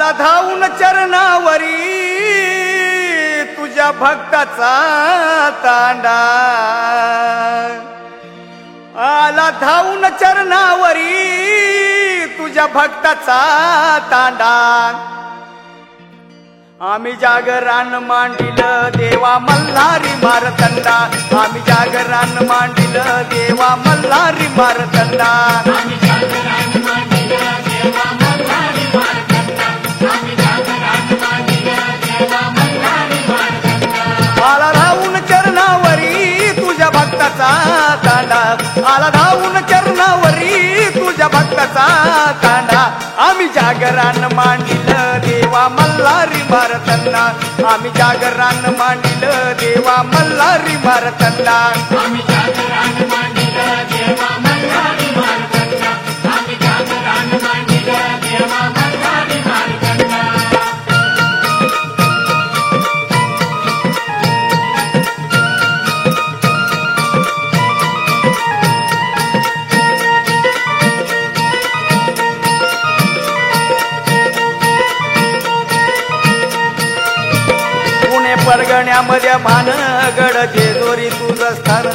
आला धावून चरणावरी तुझ्या भक्ताचा तांडा, आला धावून चरणावरी तुझ्या भक्ताचा तांडा। आम्ही जागरण मांडिल देवा मल्हारी मारतंडा, आम्ही जागरण मांडिल देवा मल्हारी मारतंडा। आला धावून चरणावरी तुझ्या भक्ताचा तांडा, आला धावून चरणावरी तुझ्या भक्ताचा तांडा। आम्ही जागरण मांडिल देवा मल्हारी मारतंडा, आम्ही जागरण मांडिल देवा मल्हारी मारतंडा। आम्ही जागरण मांडिल देवा मल्हारी मारतंडा, आम्ही जागरण मांडिल देवा मल्हारी मारतंडा। परगण्यामध्ये भानगड जेजोरी तुझं स्थान,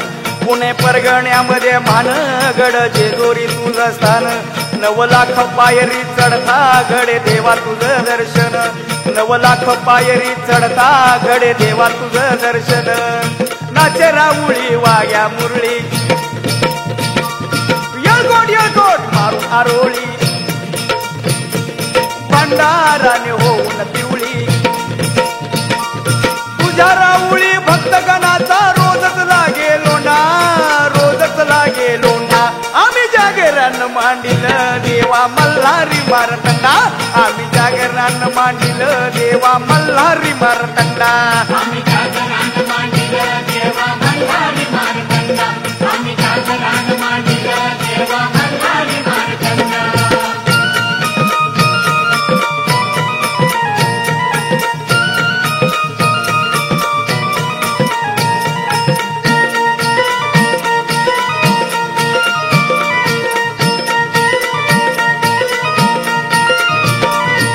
पुणे परगण्यामध्ये भानगड जेजोरी तुझं स्थान। 9 लाख पायरी चढता घडे देवा तुझं दर्शन, 9 लाख पायरी चढता घडे देवा तुझं दर्शन। नाचे राऊळी वाग्या मुरळी येळकोट मारून आरोळी, भंडाराने होऊन पिवळी तुझ्या राऊळी भक्तगणाचा रोजच लागे लोंढा, रोजच लागे लोंढा। आम्ही जागरण मांडिल देवा मल्हारी मारतंडा, आम्ही जागरण मांडिल देवा मल्हारी मारतंडा। आम्ही जागरण मांडिल देवा मल्हारी मारतंडा, आम्ही जागरण मांडिल देवा मल्हारी मारतंडा।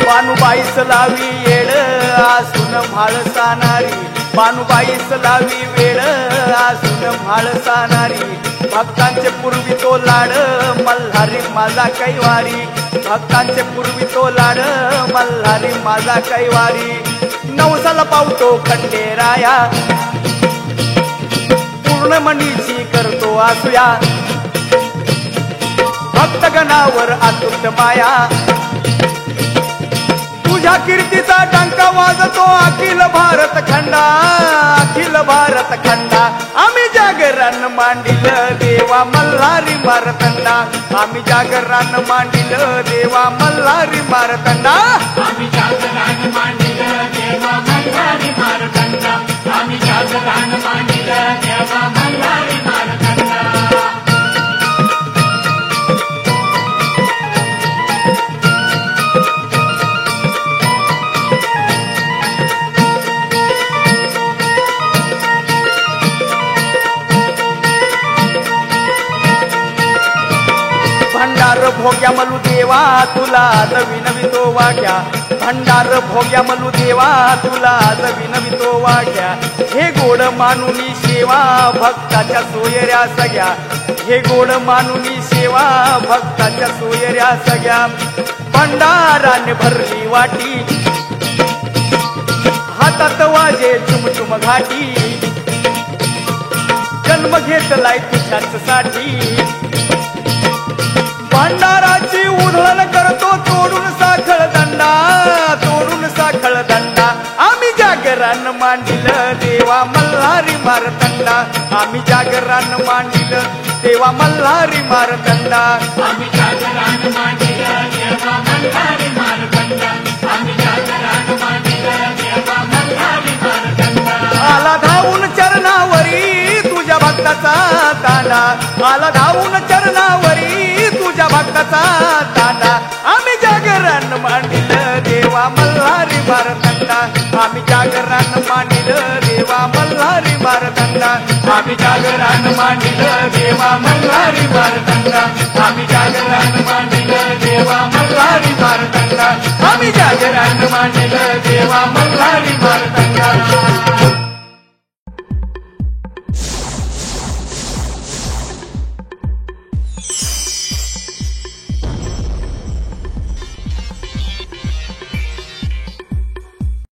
बानुबाईस लावी येळ आसून म्हाळसानारी, बानुबाईस लावी वेळ आसून म्हाळसानारी। भक्तांचे पूर्वी तो लाड मल्हारी माझा कैवारी, भक्तांचे पूर्वी तो लाड मल्हारी माझा कैवारी। नवसाला पावतो खंडेराया पूर्ण मनीची करतो आसूया, भक्तगणावर अतुट माया। तुझ्या कीर्तीचा डंका वाजतो अखिल भारत खंडा, अखिल भारत खंडा। आम्ही जागरण मांडिल देवा मल्हारी मारतंडा, आम्ही जागरण मांडिल देवा मल्हारी मारतंडा। आम्ही जागरण मांडिल देवा मल्हारी मारतंडा, आम्ही जागरण मांडिल देवा मल्हारी मारतंडा। भंडार भोग्या मलू देवा तुला विनवितो वाग्या, भंडार भोग्या मलू देवा तुला विनवितो वाग्या। हे गोड मानुनी सेवा भक्ताच्या सोयऱ्या सगळ्या, हे गोड मानुनी सेवा भक्ताच्या सोयऱ्या सगळ्या। भंडाराने भरली वाटी हातात वाजे चुमचुम घाटी, जन्म घेतलाय तुझ्याच साठी। भंडाराची उधळण करतो तोडून साखळ दंडा, तोडून साखळ दंडा। आम्ही जागरण मांडिल देवा मल्हारी मारतंडा, आम्ही जागरण मांडिल देवा मल्हारी मारतंडा। आम्ही जागरण मांडिल देवा मल्हारी मारतंडा, आम्ही जागरण मांडिल देवा मल्हारी मारतंडा। आला धावून चरणावरी तुझ्या भक्ताचा तांडा, आला धावून चरणावरी तुझ्या भक्ताचा तांडा। आम्ही जागरण मांडिल देवा मल्हारी मारतंडा, आम्ही जागरण मांडिल देवा मल्हारी मारतंडा, आम्ही जागरण मांडिल देवा मल्हारी मारतंडा, आम्ही जागरण मांडिल देवा मल्हारी मारतंडा, आम्ही जागरण मांडलं देवा मल्हारी